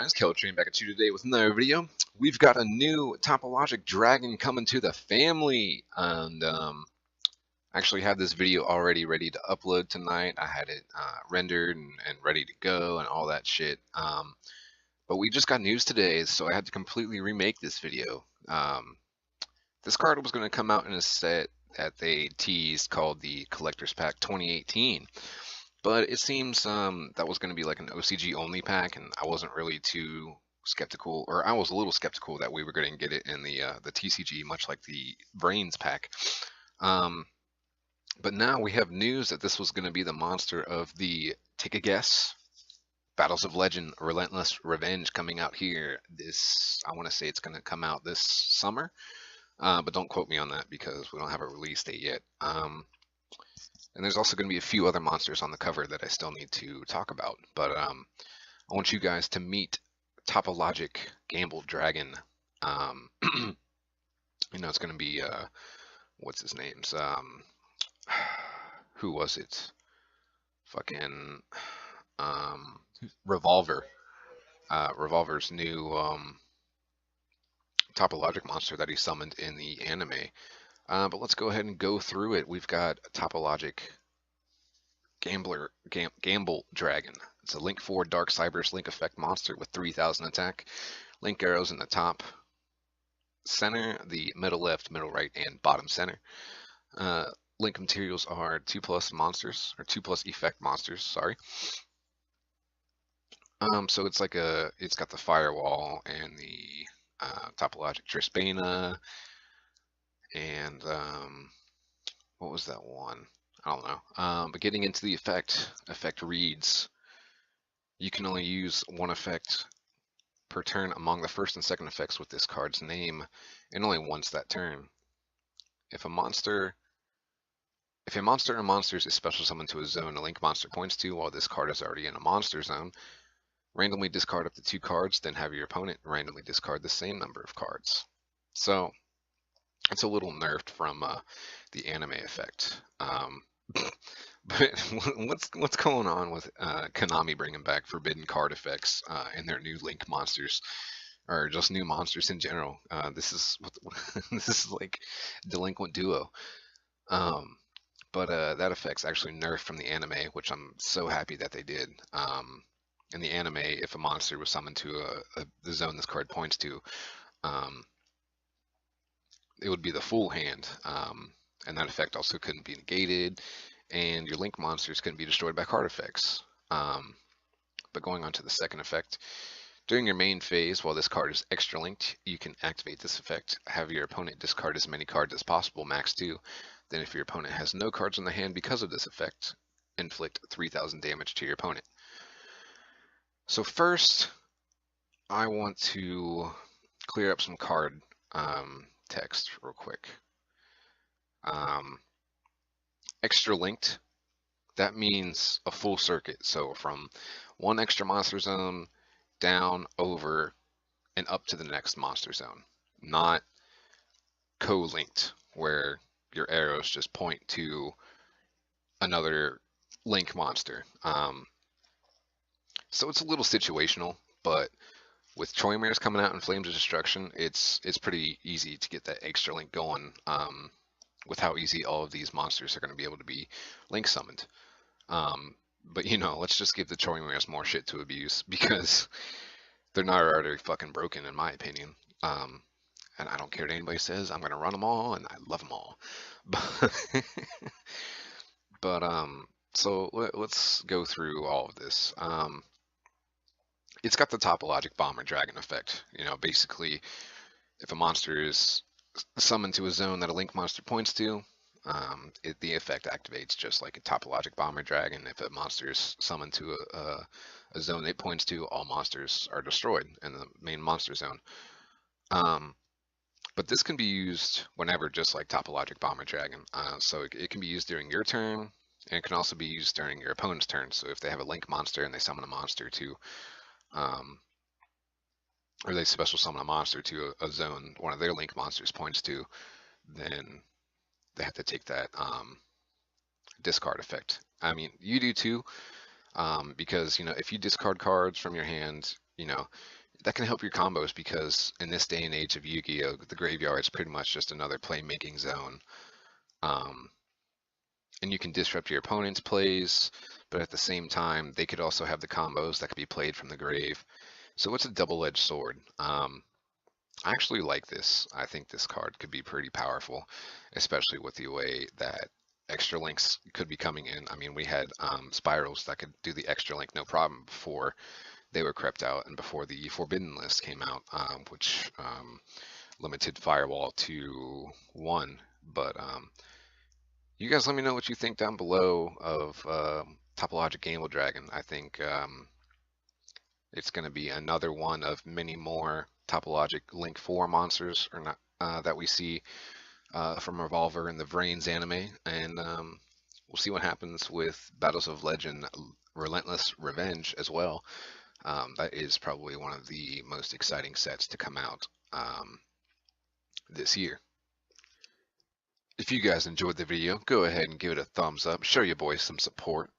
guys? Train back at you today with another video. We've got a new Topologic Dragon coming to the family, and actually had this video already ready to upload tonight. I had it rendered and ready to go and all that shit. But we just got news today, so I had to completely remake this video. This card was going to come out in a set that they teased called the Collector's Pack 2018. But it seems that was going to be like an OCG only pack, and I wasn't really too skeptical, or I was a little skeptical that we were going to get it in the TCG, much like the VRAINS pack. But now we have news that this was going to be the monster of the, take a guess, Battles of Legend, Relentless Revenge, coming out here this, I want to say it's going to come out this summer, but don't quote me on that because we don't have a release date yet. And there's also going to be a few other monsters on the cover that I still need to talk about. But I want you guys to meet Topologic Gamble Dragon. You know, it's going to be, what's his name's? Who was it? Fucking Revolver. Revolver's new Topologic monster that he summoned in the anime. But let's go ahead and go through it. We've got Topologic Gamble Dragon. It's a Link 4 Dark Cyberse Link effect monster with 3000 attack. Link arrows in the top center, the middle left, middle right, and bottom center. Link materials are 2+ monsters, or 2+ effect monsters, sorry. So it's like it's got the Firewall and the Topologic Trispana. And what was that one? I don't know. But getting into the effect reads, you can only use one effect per turn among the first and second effects with this card's name, and only once that turn. If a monster or monsters is special summoned to a zone a Link monster points to while this card is already in a monster zone, randomly discard up to 2 cards, then have your opponent randomly discard the same number of cards. So it's a little nerfed from the anime effect. But what's going on with Konami bringing back forbidden card effects in their new Link monsters, or just new monsters in general? This is this is like Delinquent Duo. But that effect's actually nerfed from the anime, which I'm so happy that they did. In the anime, if a monster was summoned to the zone this card points to, it would be the full hand, and that effect also couldn't be negated, and your Link monsters couldn't be destroyed by card effects. But going on to the second effect, during your main phase, while this card is extra linked, you can activate this effect, have your opponent discard as many cards as possible, max 2. Then if your opponent has no cards in the hand because of this effect, inflict 3000 damage to your opponent. So first, I want to clear up some card text real quick. Extra linked, that means a full circuit. So from one extra monster zone down, over, and up to the next monster zone. Not co-linked, where your arrows just point to another Link monster. So it's a little situational, but with Choimares coming out in Flames of Destruction, it's pretty easy to get that extra link going with how easy all of these monsters are going to be able to be Link summoned. But you know, let's just give the Choimares more shit to abuse because they're not already fucking broken in my opinion. And I don't care what anybody says, I'm going to run them all and I love them all. But so let's go through all of this. It's got the Topologic Bomber Dragon effect. You know, basically, if a monster is summoned to a zone that a Link monster points to, the effect activates just like a Topologic Bomber Dragon. If a monster is summoned to a zone it points to, all monsters are destroyed in the main monster zone. But this can be used whenever, just like Topologic Bomber Dragon. So it can be used during your turn, and it can also be used during your opponent's turn. So if they have a Link monster and they summon a monster to or they special summon a monster to a zone one of their Link monsters points to, then they have to take that discard effect. I mean, you do too, because you know, if you discard cards from your hand you know, that can help your combos, because in this day and age of Yu-Gi-Oh, the graveyard is pretty much just another playmaking zone. And you can disrupt your opponent's plays, but at the same time, they could also have the combos that could be played from the grave. So it's a double-edged sword. I actually like this. I think this card could be pretty powerful, especially with the way that extra links could be coming in. I mean, we had spirals that could do the extra link no problem before they were crept out and before the Forbidden list came out, which limited Firewall to 1. But you guys let me know what you think down below of Topologic Gamble Dragon. I think it's going to be another one of many more Topologic Link 4 monsters or not, that we see from Revolver in the VRAINS anime. And we'll see what happens with Battles of Legend Relentless Revenge as well. That is probably one of the most exciting sets to come out this year. If you guys enjoyed the video, go ahead and give it a thumbs up. Show your boys some support.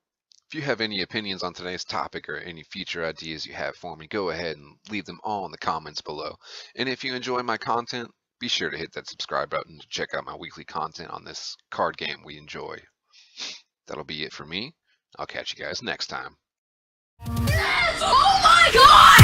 If you have any opinions on today's topic or any future ideas you have for me, go ahead and leave them all in the comments below. And if you enjoy my content, be sure to hit that subscribe button to check out my weekly content on this card game we enjoy. That'll be it for me. I'll catch you guys next time. Oh my God!